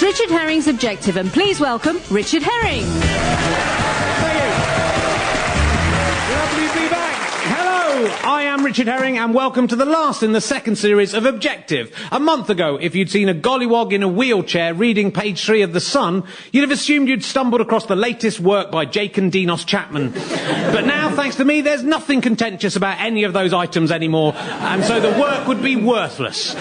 It's Richard Herring's Objective, and please welcome Richard Herring. Thank you. Lovely to be back. Hello, I am Richard Herring, and welcome to the last in the second series of Objective. A month ago, if you'd seen a gollywog in a wheelchair reading page 3 of The Sun, you'd have assumed you'd stumbled across the latest work by Jake and Dinos Chapman. But now, thanks to me, there's nothing contentious about any of those items anymore, and so the work would be worthless.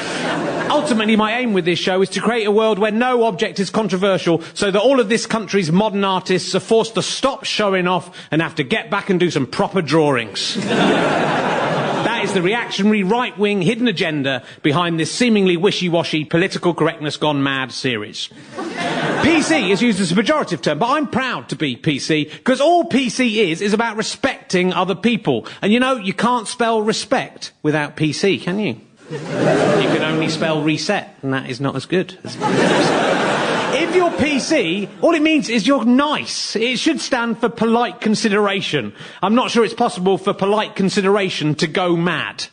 Ultimately, my aim with this show is to create a world where no object is controversial, so that all of this country's modern artists are forced to stop showing off and have to get back and do some proper drawings. That is the reactionary, right-wing, hidden agenda behind this seemingly wishy-washy, political correctness gone mad series. PC is used as a pejorative term, but I'm proud to be PC, because all PC is about respecting other people. And you know, you can't spell respect without PC, can you? You can only spell reset, and that is not as good. If you're PC, all it means is you're nice. It should stand for polite consideration. I'm not sure it's possible for polite consideration to go mad,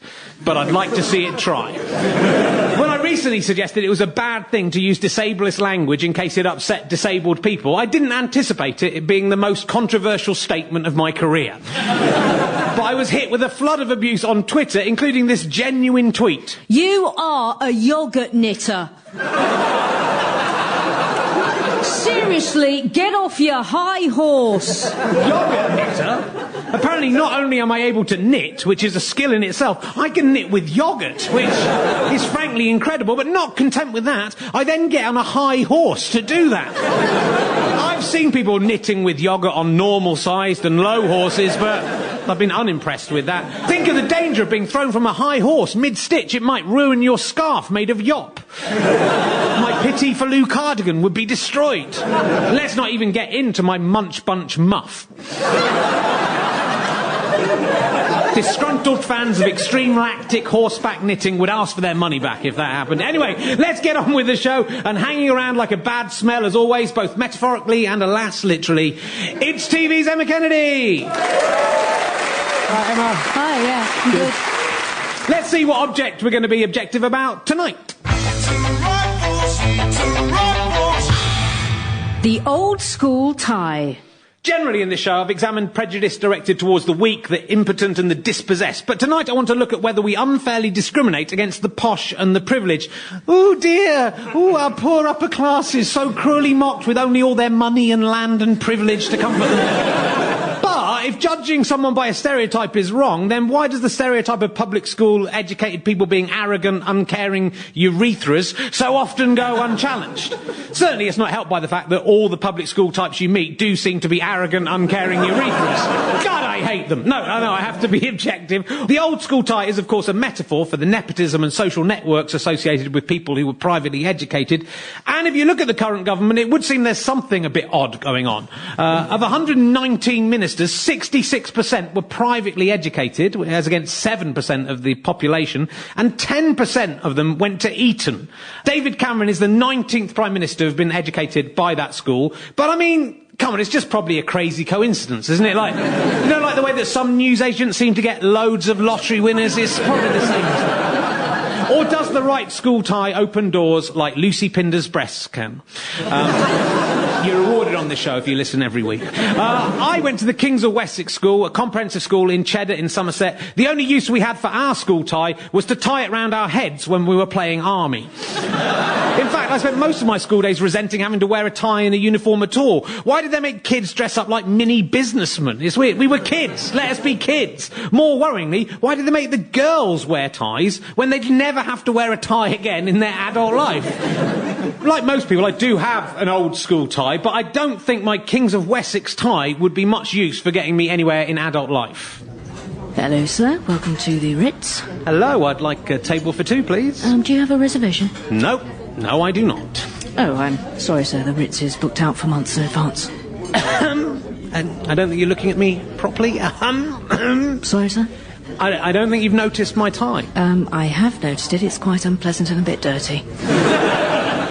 but I'd like to see it try. When I recently suggested it was a bad thing to use disablest language in case it upset disabled people, I didn't anticipate it being the most controversial statement of my career. But I was hit with a flood of abuse on Twitter, including this genuine tweet. You are a yoghurt knitter. Seriously, get off your high horse. Yoghurt knitter? Apparently not only am I able to knit, which is a skill in itself, I can knit with yoghurt, which is frankly incredible, but not content with that, I then get on a high horse to do that. I've seen people knitting with yoghurt on normal-sized and low horses, but I've been unimpressed with that. Think of the danger of being thrown from a high horse mid-stitch. It might ruin your scarf made of yop. My Petit Falou cardigan would be destroyed. Let's not even get into my Munch Bunch muff. Disgruntled fans of extreme lactic horseback knitting would ask for their money back if that happened. Anyway, let's get on with the show, and hanging around like a bad smell as always, both metaphorically and alas literally, it's TV's Emma Kennedy! Hi, Emma. Hi, yeah, I'm good. Let's see what object we're going to be objective about tonight. The old school tie. Generally in this show, I've examined prejudice directed towards the weak, the impotent and the dispossessed. But tonight I want to look at whether we unfairly discriminate against the posh and the privileged. Oh dear, oh, our poor upper classes, so cruelly mocked with only all their money and land and privilege to comfort them. But if judging someone by a stereotype is wrong, then why does the stereotype of public school educated people being arrogant, uncaring urethras so often go unchallenged? Certainly it's not helped by the fact that all the public school types you meet do seem to be arrogant, uncaring urethras. God, I hate them. No, I have to be objective. The old school tie is, of course, a metaphor for the nepotism and social networks associated with people who were privately educated. And if you look at the current government, it would seem there's something a bit odd going on. Of 119 ministers, 66% were privately educated, as against 7% of the population, and 10% of them went to Eton. David Cameron is the 19th Prime Minister who've been educated by that school. But I mean, come on, it's just probably a crazy coincidence, isn't it? Like, you know, like the way that some newsagents seem to get loads of lottery winners, it's probably the same. Or does the right school tie open doors like Lucy Pinder's breasts can? You're rewarded on this show if you listen every week. I went to the Kings of Wessex School, a comprehensive school in Cheddar in Somerset. The only use we had for our school tie was to tie it round our heads when we were playing army. In fact, I spent most of my school days resenting having to wear a tie and a uniform at all. Why did they make kids dress up like mini businessmen? It's weird. We were kids. Let us be kids. More worryingly, why did they make the girls wear ties when they'd never have to wear a tie again in their adult life? Like most people, I do have an old school tie, but I don't think my Kings of Wessex tie would be much use for getting me anywhere in adult life. Hello, sir. Welcome to the Ritz. Hello, I'd like a table for two, please. Do you have a reservation? No, I do not. Oh, I'm sorry, sir. The Ritz is booked out for months in advance. And I don't think you're looking at me properly. Sorry, sir? I don't think you've noticed my tie. I have noticed it. It's quite unpleasant and a bit dirty.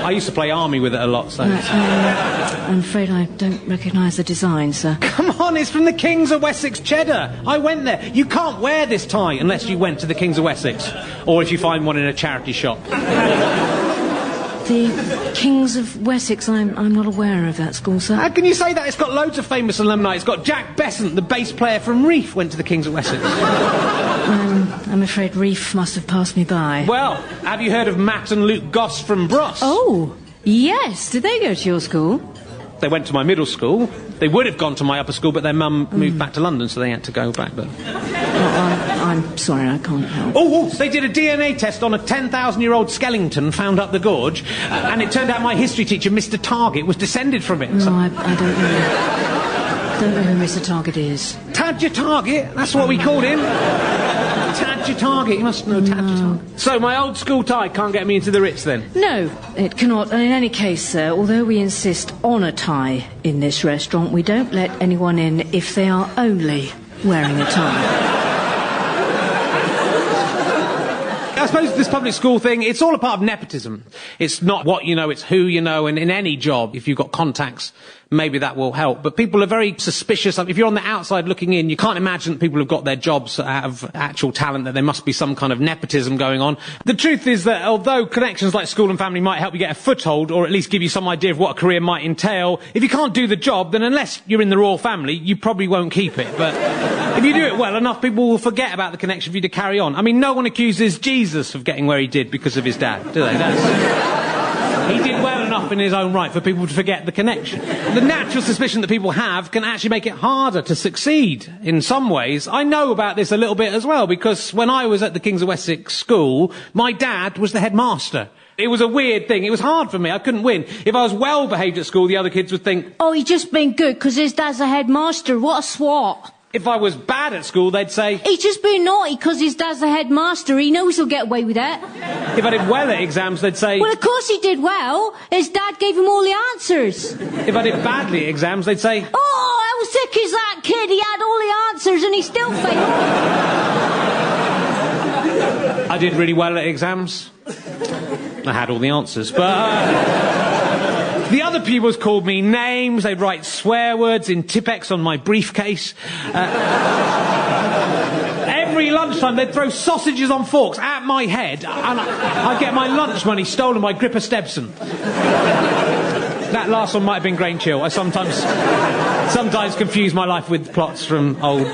I used to play army with it a lot, so... I'm afraid I don't recognise the design, sir. Come on, it's from the Kings of Wessex Cheddar. I went there. You can't wear this tie unless you went to the Kings of Wessex. Or if you find one in a charity shop. The Kings of Wessex, I'm not aware of that school, sir. How can you say that? It's got loads of famous alumni. It's got Jack Besant, the bass player from Reef, went to the Kings of Wessex. I'm afraid Reef must have passed me by. Well, have you heard of Matt and Luke Goss from Bros? Oh, yes. Did they go to your school? They went to my middle school. They would have gone to my upper school, but their mum moved back to London, so they had to go back. But I'm sorry, I can't help. Oh, they did a DNA test on a 10,000-year-old skeleton found up the gorge, and it turned out my history teacher, Mr. Target, was descended from it. No, I don't know. Don't know who Mr. Target is. Tadger Target, that's what we called him. Tadger Target, you must know Tadger Target. So my old school tie can't get me into the Ritz then? No, it cannot. And in any case, sir, although we insist on a tie in this restaurant, we don't let anyone in if they are only wearing a tie. I suppose this public school thing, it's all a part of nepotism. It's not what you know, it's who you know, and in any job, if you've got contacts, maybe that will help. But people are very suspicious. If you're on the outside looking in, you can't imagine that people have got their jobs out of actual talent, that there must be some kind of nepotism going on. The truth is that although connections like school and family might help you get a foothold, or at least give you some idea of what a career might entail, if you can't do the job, then unless you're in the royal family, you probably won't keep it. But if you do it well enough, people will forget about the connection for you to carry on. I mean, no one accuses Jesus of getting where he did because of his dad, do they? He did well enough in his own right for people to forget the connection. The natural suspicion that people have can actually make it harder to succeed in some ways. I know about this a little bit as well, because when I was at the Kings of Wessex school, my dad was the headmaster. It was a weird thing. It was hard for me. I couldn't win. If I was well behaved at school, the other kids would think, oh, he's just been good because his dad's a headmaster. What a swat. If I was bad at school, they'd say, he's just been naughty because his dad's a headmaster. He knows he'll get away with that. If I did well at exams, they'd say, well, of course he did well. His dad gave him all the answers. If I did badly at exams, they'd say, oh, how sick is that kid? He had all the answers and he still failed. I did really well at exams. I had all the answers, but the other pupils called me names. They'd write swear words in Tipp-Ex on my briefcase. Every lunchtime they'd throw sausages on forks at my head, and I'd get my lunch money stolen by Gripper Stebson. That last one might have been Grain Chill. I sometimes confuse my life with plots from old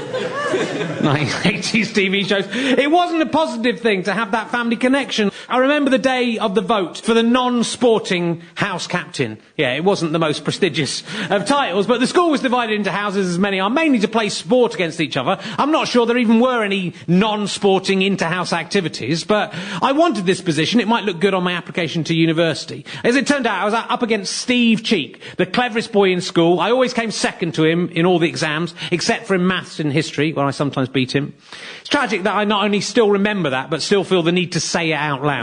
1980s TV shows. It wasn't a positive thing to have that family connection. I remember the day of the vote for the non-sporting house captain. Yeah, it wasn't the most prestigious of titles, but the school was divided into houses, as many are, mainly to play sport against each other. I'm not sure there even were any non-sporting inter-house activities, but I wanted this position. It might look good on my application to university. As it turned out, I was up against Steve Cheek, the cleverest boy in school. I always came second to him in all the exams, except for in maths and history, where I sometimes beat him. It's tragic that I not only still remember that, but still feel the need to say it out loud.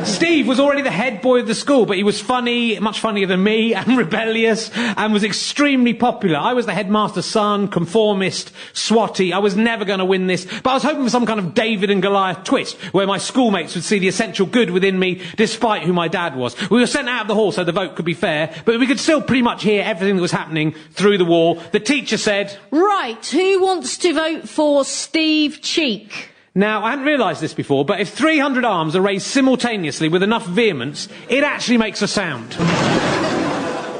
Steve was already the head boy of the school, but he was funny, much funnier than me, and rebellious, and was extremely popular. I was the headmaster's son, conformist, swotty. I was never going to win this, but I was hoping for some kind of David and Goliath twist, where my schoolmates would see the essential good within me, despite who my dad was. We were sent out of the hall so the vote could be fair, but we could still pretty much hear everything that was happening through the wall. The teacher said, right, who wants to vote for Steve Cheek? Now, I hadn't realised this before, but if 300 arms are raised simultaneously with enough vehemence, it actually makes a sound.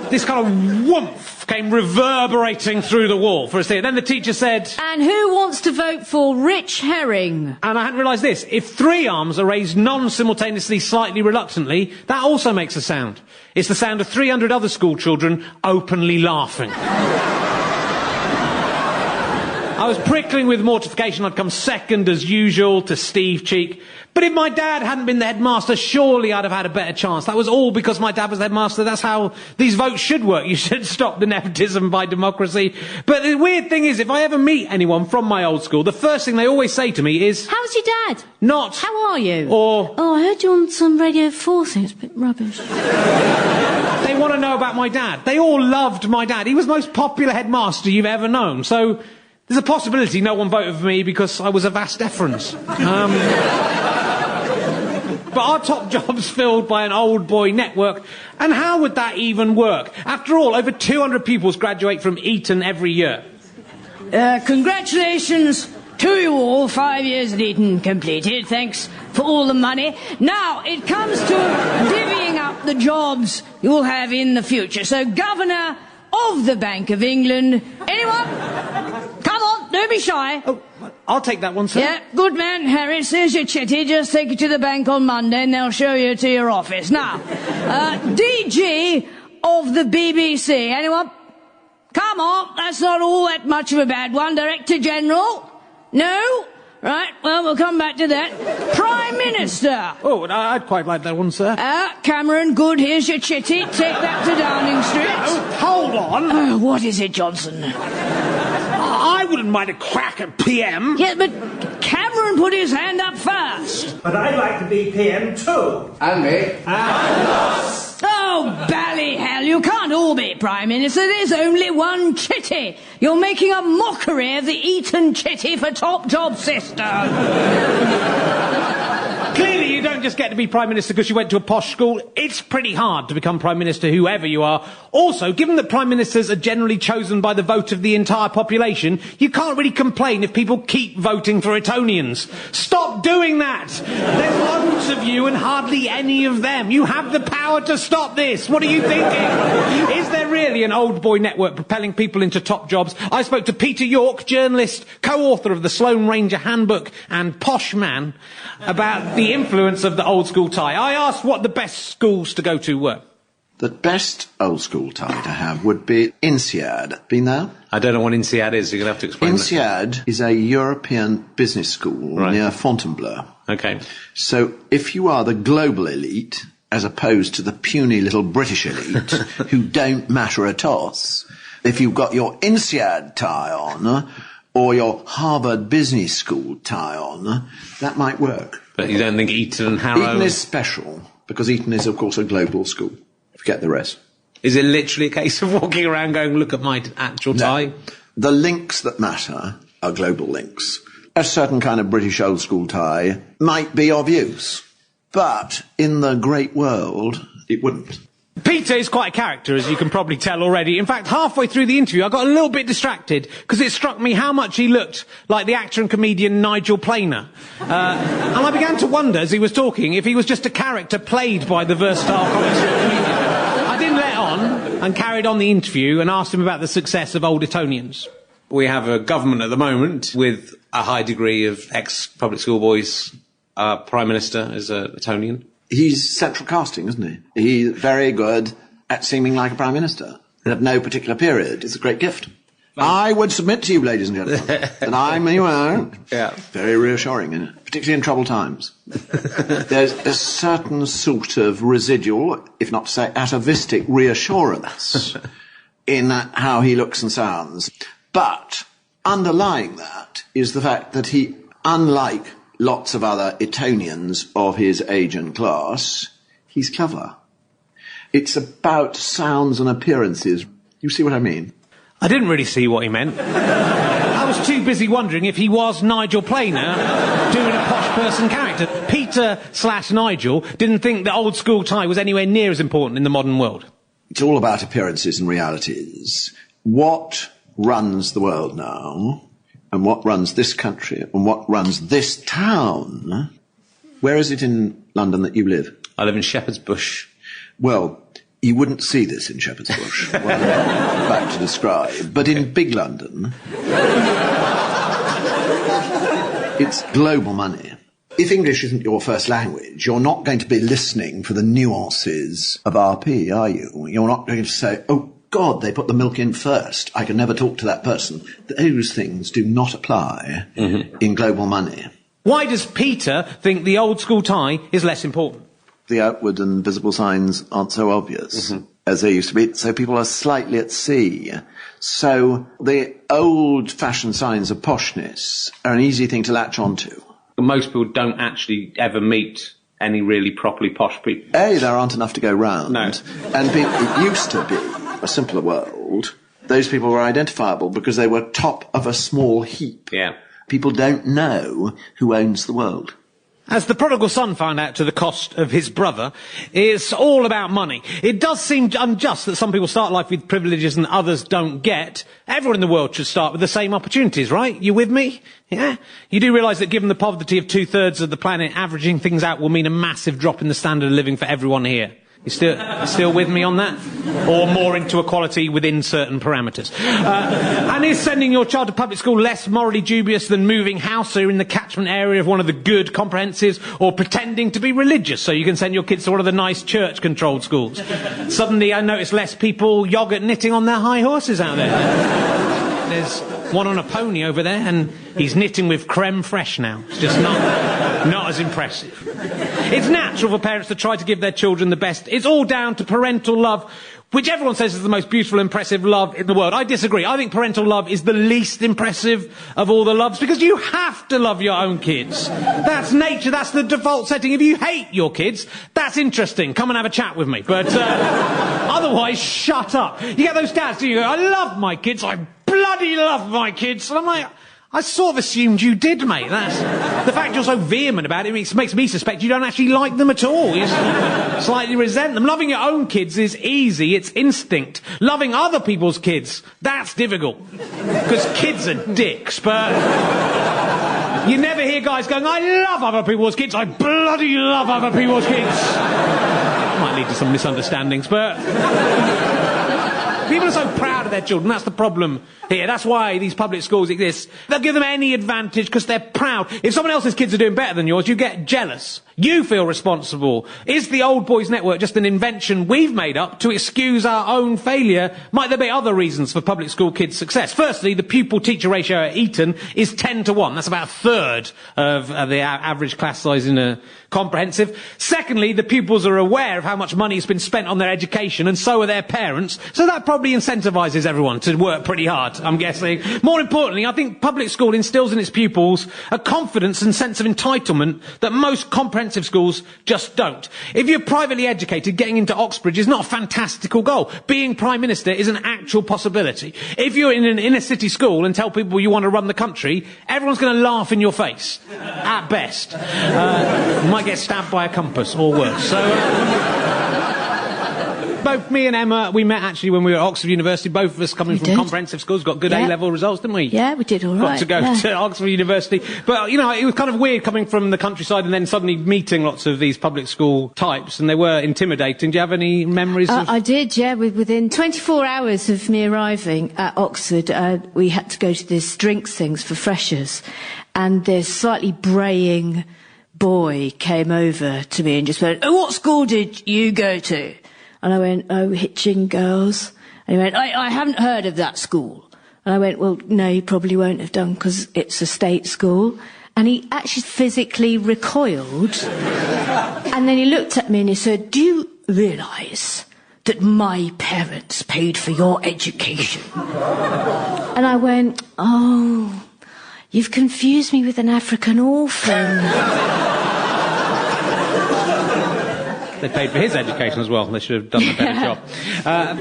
This kind of whoomph came reverberating through the wall for us to hear. Then the teacher said, and who wants to vote for Rich Herring? And I hadn't realised this. If 3 arms are raised non-simultaneously, slightly reluctantly, that also makes a sound. It's the sound of 300 other school children openly laughing. I was prickling with mortification. I'd come second, as usual, to Steve Cheek. But if my dad hadn't been the headmaster, surely I'd have had a better chance. That was all because my dad was the headmaster. That's how these votes should work. You should stop the nepotism by democracy. But the weird thing is, if I ever meet anyone from my old school, the first thing they always say to me is, how's your dad? Not. How are you? Or, oh, I heard you on some Radio 4 thing. It's a bit rubbish. They want to know about my dad. They all loved my dad. He was the most popular headmaster you've ever known. So there's a possibility no one voted for me because I was a vas deferens. But our top job's filled by an old boy network, and how would that even work? After all, over 200 pupils graduate from Eton every year. Congratulations To you all, 5 years at Eton completed. Thanks for all the money. Now, it comes to divvying up the jobs you'll have in the future. So, Governor of the Bank of England. Anyone? Come on, don't be shy. Oh, I'll take that one, sir. Yeah, good man, Harris. Here's your chitty. Just take it to the bank on Monday and they'll show you to your office. Now, DG of the BBC. Anyone? Come on, that's not all that much of a bad one. Director General? No? Right, well, we'll come back to that. Prime Minister? Oh, I'd quite like that one, sir. Cameron, good, here's your chitty. Take that to Downing Street. Oh, hold on. What is it, Johnson? I wouldn't mind a crack at PM. Yeah, but Cameron put his hand up first. But I'd like to be PM too. And me. Oh, bally hell, you can't all be Prime Minister. There's only one chitty. You're making a mockery of the Eton chitty for top job system. Clearly, you don't just get to be Prime Minister because you went to a posh school. It's pretty hard to become Prime Minister, whoever you are. Also, given that Prime Ministers are generally chosen by the vote of the entire population, you can't really complain if people keep voting for Etonians. Stop doing that! There's loads of you and hardly any of them. You have the power to stop this. What are you thinking? Is there really an old boy network propelling people into top jobs? I spoke to Peter York, journalist, co-author of the Sloane Ranger Handbook and Posh Man, about the influence of the old school tie. I asked what the best schools to go to were. The best old school tie to have would be INSEAD. Been there? I don't know what INSEAD is. You're going to have to explain INSEAD is a European business school near Fontainebleau. Okay. So if you are the global elite, as opposed to the puny little British elite, who don't matter a toss, if you've got your INSEAD tie on, or your Harvard Business School tie on, that might work. But you don't think Eton and Harrow... Eton is special, because Eton is, of course, a global school. Forget the rest. Is it literally a case of walking around going, look at my actual tie? No. The links that matter are global links. A certain kind of British old school tie might be of use, but in the great world, it wouldn't. Peter is quite a character, as you can probably tell already. In fact, halfway through the interview, I got a little bit distracted because it struck me how much he looked like the actor and comedian Nigel Planer. And I began to wonder, as he was talking, if he was just a character played by the versatile comic comedian. I didn't let on and carried on the interview and asked him about the success of old Etonians. We have a government at the moment with a high degree of ex-public school boys. Prime Minister is a Etonian. He's central casting, isn't he? He's very good at seeming like a Prime Minister at no particular period. It's a great gift. I would submit to you, ladies and gentlemen, that I'm, very reassuring, particularly in troubled times. There's a certain sort of residual, if not to say atavistic, reassurance in how he looks and sounds. But underlying that is the fact that he, unlike lots of other Etonians of his age and class, he's clever. It's about sounds and appearances. You see what I mean? I didn't really see what he meant. I was too busy wondering if he was Nigel Planer doing a posh person character. Peter/Nigel didn't think the old school tie was anywhere near as important in the modern world. It's all about appearances and realities. What runs the world now, and what runs this country, and what runs this town? Where is it in London that you live? I live in Shepherd's Bush. Well, you wouldn't see this in Shepherd's Bush, what I'm about to describe. But in big London, it's global money. If English isn't your first language, you're not going to be listening for the nuances of RP, are you? You're not going to say, oh, God, they put the milk in first. I can never talk to that person. Those things do not apply in global money. Why does Peter think the old school tie is less important? The outward and visible signs aren't so obvious as they used to be, so people are slightly at sea. So the old-fashioned signs of poshness are an easy thing to latch onto. Most people don't actually ever meet any really properly posh people. There aren't enough to go round. No. And it used to be a simpler world. Those people were identifiable because they were top of a small heap. Yeah. People don't know who owns the world. As the prodigal son found out to the cost of his brother, it's all about money. It does seem unjust that some people start life with privileges and others don't get. Everyone in the world should start with the same opportunities, right? You with me? Yeah? You do realise that given the poverty of 2/3 of the planet, averaging things out will mean a massive drop in the standard of living for everyone here. You still with me on that? Or more into equality within certain parameters? And is sending your child to public school less morally dubious than moving house so you're in the catchment area of one of the good comprehensives, or pretending to be religious so you can send your kids to one of the nice church-controlled schools? Suddenly I notice less people yoghurt knitting on their high horses out there. There's one on a pony over there, and he's knitting with creme fraiche now. It's just not as impressive. It's natural for parents to try to give their children the best. It's all down to parental love, which everyone says is the most beautiful, impressive love in the world. I disagree. I think parental love is the least impressive of all the loves, because you have to love your own kids. That's nature. That's the default setting. If you hate your kids, that's interesting. Come and have a chat with me. But otherwise, shut up. You get those dads who go, I love my kids. I bloody love my kids. And I'm like, I sort of assumed you did, mate. That's the fact you're so vehement about it makes me suspect you don't actually like them at all. You slightly resent them. Loving your own kids is easy. It's instinct. Loving other people's kids, that's difficult. Because kids are dicks, but you never hear guys going, I love other people's kids. I bloody love other people's kids. Might lead to some misunderstandings, but people are so proud of their children. That's the problem here. That's why these public schools exist. They'll give them any advantage because they're proud. If someone else's kids are doing better than yours, you get jealous. You feel responsible. Is the Old Boys Network just an invention we've made up to excuse our own failure? Might there be other reasons for public school kids' success? Firstly, the pupil-teacher ratio at Eton is 10-1. That's about a third of the average class size in a comprehensive. Secondly, the pupils are aware of how much money has been spent on their education, and so are their parents, so that probably incentivises everyone to work pretty hard, I'm guessing. More importantly, I think public school instills in its pupils a confidence and sense of entitlement that most comprehensive schools just don't. If you're privately educated, getting into Oxbridge is not a fantastical goal. Being Prime Minister is an actual possibility. If you're in an inner-city school and tell people you want to run the country, everyone's going to laugh in your face, at best. You might get stabbed by a compass, or worse. So, both me and Emma, we met actually when we were at Oxford University, both of us coming from comprehensive schools, got good A-level results, didn't we? Yeah, we did all right. Got to go to Oxford University. But, you know, it was kind of weird coming from the countryside and then suddenly meeting lots of these public school types, and they were intimidating. Do you have any memories of... I did, yeah. Within 24 hours of me arriving at Oxford, we had to go to this drinks things for freshers, and this slightly braying boy came over to me and just went, oh, what school did you go to? And I went, oh, Hitchin Girls. And he went, I haven't heard of that school. And I went, well, no, you probably won't have done because it's a state school. And he actually physically recoiled. And then he looked at me and he said, do you realise that my parents paid for your education? And I went, oh, you've confused me with an African orphan. They paid for his education as well. They should have done a better job.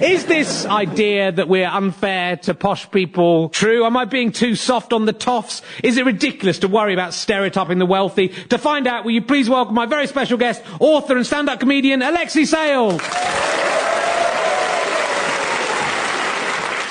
Is this idea that we're unfair to posh people true? Am I being too soft on the toffs? Is it ridiculous to worry about stereotyping the wealthy? To find out, will you please welcome my very special guest, author and stand-up comedian, Alexei Sayle.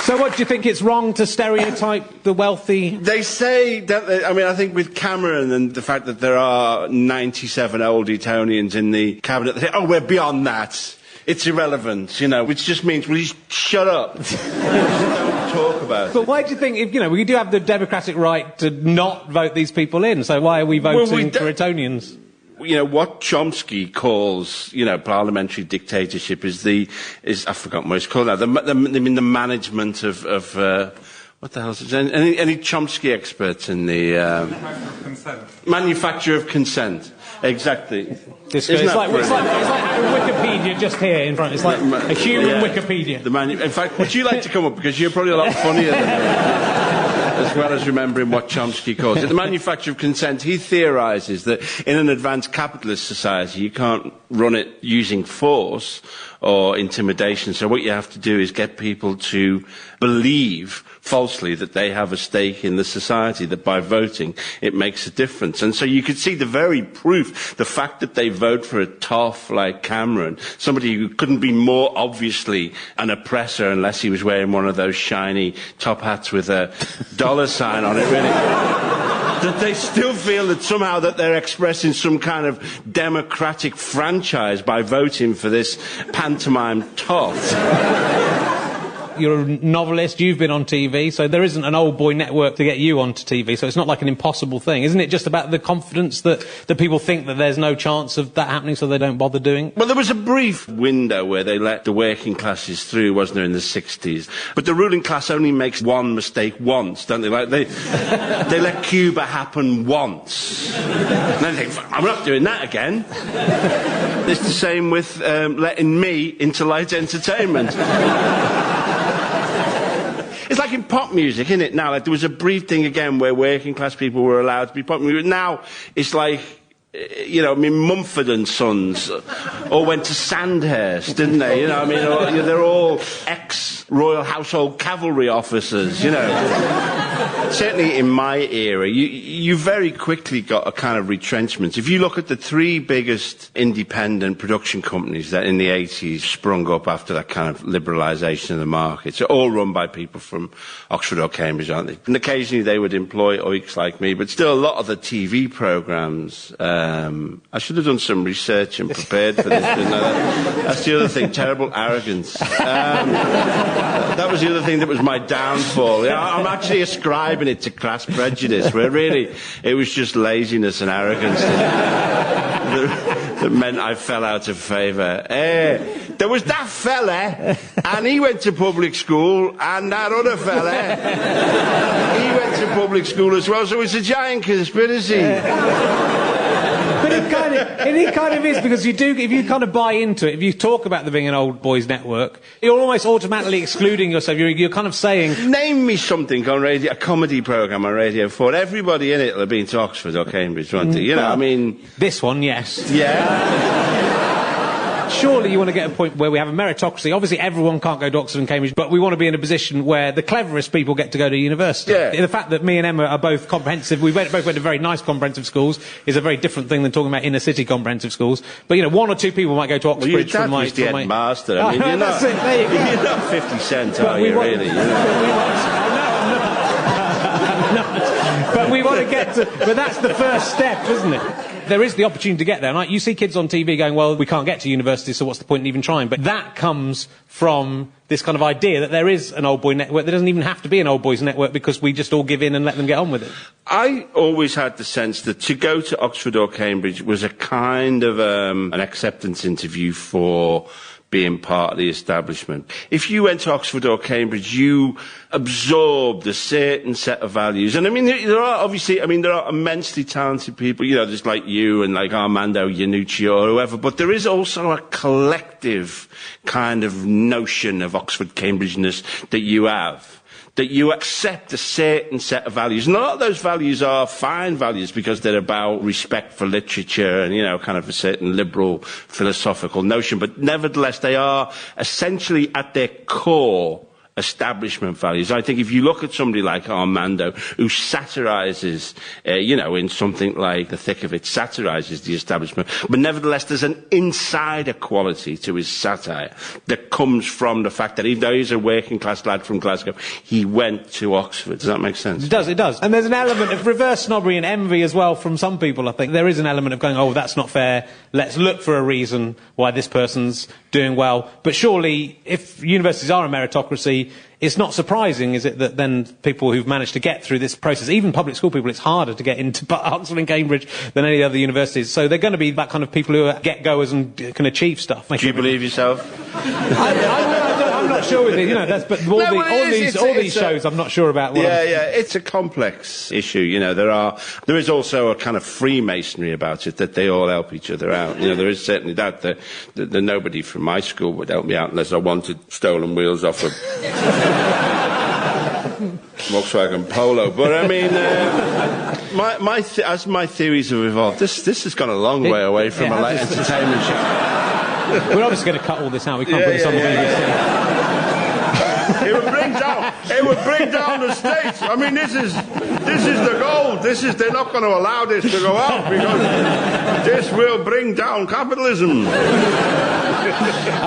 So what, do you think it's wrong to stereotype the wealthy? They say, don't they? I mean, I think with Cameron and the fact that there are 97 old Etonians in the cabinet, they say, oh, we're beyond that. It's irrelevant, you know, which just means, will you shut up? Don't talk about it. But why do you think, if, you know, we do have the democratic right to not vote these people in, so why are we voting for Etonians? You know, what Chomsky calls, you know, parliamentary dictatorship is I've forgotten what it's called now, the management of what the hell is it? Any Chomsky experts in the... manufacture of consent. Exactly. It's like having Wikipedia just here in front. It's like a human Wikipedia. In fact, would you like to come up? Because you're probably a lot funnier than me. as well as remembering what Chomsky calls it. The manufacture of consent, he theorises that in an advanced capitalist society, you can't run it using force or intimidation. So what you have to do is get people to believe falsely that they have a stake in the society, that by voting it makes a difference. And so you could see the very proof, the fact that they vote for a toff like Cameron, somebody who couldn't be more obviously an oppressor unless he was wearing one of those shiny top hats with a dollar sign on it, really. That they still feel that somehow that they're expressing some kind of democratic franchise by voting for this pantomime toff. You're a novelist, you've been on TV, so there isn't an old boy network to get you onto TV, so it's not like an impossible thing. Isn't it just about the confidence that people think that there's no chance of that happening, so they don't bother doing it? Well, there was a brief window where they let the working classes through, wasn't there, in the 60s? But the ruling class only makes one mistake once, don't they? Like, they let Cuba happen once. And they think, I'm not doing that again. It's the same with letting me into light entertainment. It's like in pop music, isn't it? Now, like, there was a brief thing again where working class people were allowed to be pop music. Now, it's like, you know, I mean, Mumford and Sons all went to Sandhurst, didn't they? You know, I mean, they're all ex-Royal Household Cavalry officers, you know. Certainly in my era, you very quickly got a kind of retrenchment. If you look at the three biggest independent production companies that in the 80s sprung up after that kind of liberalisation of the markets, they're all run by people from Oxford or Cambridge, aren't they? And occasionally they would employ oiks like me, but still a lot of the TV programmes, I should have done some research and prepared for this, didn't I? That's the other thing, terrible arrogance. That was the other thing that was my downfall. Yeah, I'm actually ascribing it to class prejudice, where really it was just laziness and arrogance that meant I fell out of favour. There was that fella, and he went to public school, and that other fella, he went to public school as well, so it's a giant conspiracy. But it kind of is, because you do, if you kind of buy into it, if you talk about there being an old boys network, you're almost automatically excluding yourself. You're kind of saying... Name me something on radio, a comedy programme on Radio 4. Everybody in it will have been to Oxford or Cambridge, won't they? You know, I mean... This one, yes. Yeah. Surely you want to get a point where we have a meritocracy. Obviously everyone can't go to Oxford and Cambridge, but we want to be in a position where the cleverest people get to go to university. Yeah. The fact that me and Emma are both comprehensive, both went to very nice comprehensive schools, is a very different thing than talking about inner city comprehensive schools. But, you know, one or two people might go to Oxford. Well, your dad was the headmaster. I mean, you're not 50 Cent, are you, really? But we want to get to... But that's the first step, isn't it? There is the opportunity to get there. Like, you see kids on TV going, well, we can't get to university, so what's the point in even trying? But that comes from this kind of idea that there is an old boy network. There doesn't even have to be an old boys network, because we just all give in and let them get on with it. I always had the sense that to go to Oxford or Cambridge was a kind of an acceptance interview for being part of the establishment. If you went to Oxford or Cambridge, you absorbed a certain set of values. And I mean, there are immensely talented people, you know, just like you and like Armando Iannucci or whoever, but there is also a collective kind of notion of Oxford Cambridgeness that you have. That you accept a certain set of values. And a lot of those values are fine values because they're about respect for literature and, you know, kind of a certain liberal philosophical notion. But nevertheless, they are essentially at their core establishment values. I think if you look at somebody like Armando, who satirises, you know, in something like The Thick of It, satirises the establishment, but nevertheless there's an insider quality to his satire that comes from the fact that even though he's a working class lad from Glasgow, he went to Oxford. Does that make sense? It does, it does. And there's an element of reverse snobbery and envy as well from some people, I think. There is an element of going, oh, that's not fair, let's look for a reason why this person's doing well. But surely, if universities are a meritocracy, it's not surprising, is it, that then people who've managed to get through this process, even public school people, it's harder to get into Oxford and Cambridge than any other universities. So they're going to be that kind of people who are get-goers and can achieve stuff. Do you believe yourself? I'm not sure with it, you know, but all these shows I'm not sure about. It's a complex issue, you know. There is also a kind of Freemasonry about it, that they all help each other out. You know, there is certainly that nobody from my school would help me out unless I wanted stolen wheels off of... Volkswagen Polo. But I mean, as my theories have evolved, this has gone a long way away from a light entertainment show. We're obviously going to cut all this out. We can't put this on the BBC. It would bring down the state. I mean, this is the goal. They're not going to allow this to go out because this will bring down capitalism.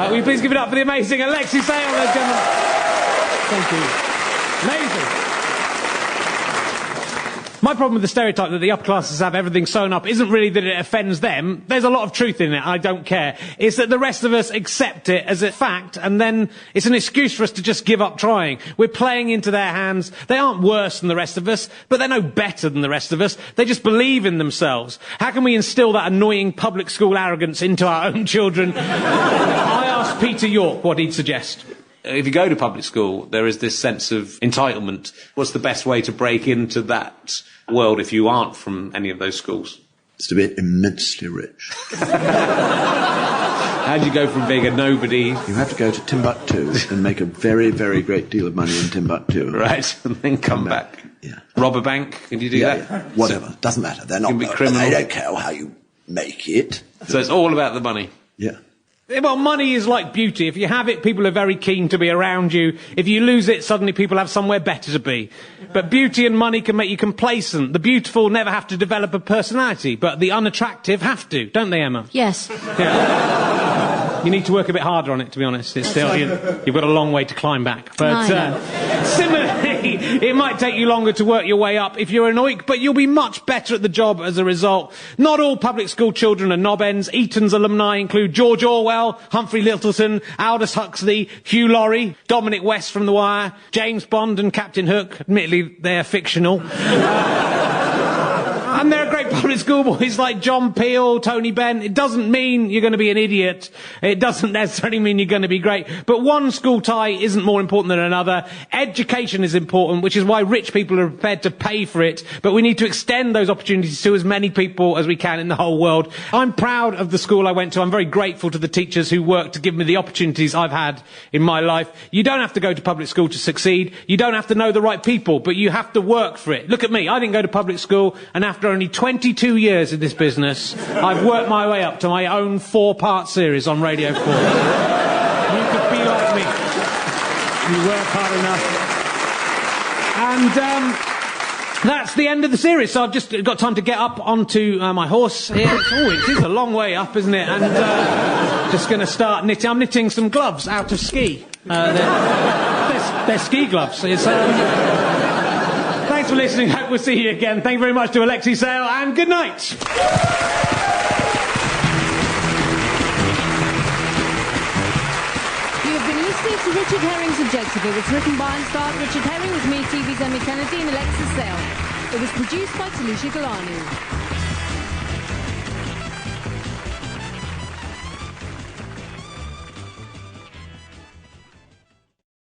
Will you please give it up for the amazing Alexei Sayle, ladies and gentlemen? Thank you. Amazing. My problem with the stereotype that the upper classes have everything sewn up isn't really that it offends them. There's a lot of truth in it, I don't care. It's that the rest of us accept it as a fact, and then it's an excuse for us to just give up trying. We're playing into their hands. They aren't worse than the rest of us, but they're no better than the rest of us. They just believe in themselves. How can we instill that annoying public school arrogance into our own children? I asked Peter York what he'd suggest. If you go to public school, there is this sense of entitlement. What's the best way to break into that world if you aren't from any of those schools? It's to be immensely rich. How do you go from being a nobody? You have to go to Timbuktu and make a very, very great deal of money in Timbuktu. Right, and then come back. Yeah. Rob a bank? Can you do that? Yeah. Whatever. Doesn't matter. They're not. Can be criminal. They don't care how you make it. So it's all about the money. Yeah. Well, money is like beauty. If you have it, people are very keen to be around you. If you lose it, suddenly people have somewhere better to be. But beauty and money can make you complacent. The beautiful never have to develop a personality, but the unattractive have to, don't they, Emma? Yes. Yeah. You need to work a bit harder on it, to be honest. It's still, you've got a long way to climb back. But similarly, it might take you longer to work your way up if you're an oik, but you'll be much better at the job as a result. Not all public school children are knob ends. Eton's alumni include George Orwell, Humphrey Littleton, Aldous Huxley, Hugh Laurie, Dominic West from The Wire, James Bond and Captain Hook. Admittedly, they're fictional. And there are great public school boys like John Peel, Tony Benn. It doesn't mean you're going to be an idiot. It doesn't necessarily mean you're going to be great. But one school tie isn't more important than another. Education is important, which is why rich people are prepared to pay for it. But we need to extend those opportunities to as many people as we can in the whole world. I'm proud of the school I went to. I'm very grateful to the teachers who worked to give me the opportunities I've had in my life. You don't have to go to public school to succeed. You don't have to know the right people, but you have to work for it. Look at me. I didn't go to public school, and after only 22 years in this business, I've worked my way up to my own 4-part series on Radio 4. You could be like me. You work hard enough. And that's the end of the series, so I've just got time to get up onto my horse here. Oh, it is a long way up, isn't it? And just going to start knitting. I'm knitting some gloves out of ski. They're ski gloves. It's... Thanks for listening. Hope we'll see you again. Thank you very much to Alexei Sayle, and good night. You have been listening to Richard Herring's Objective. It was written by and starred Richard Herring with me, TV's Emmy Kennedy, and Alexei Sayle. It was produced by Talisha Galani.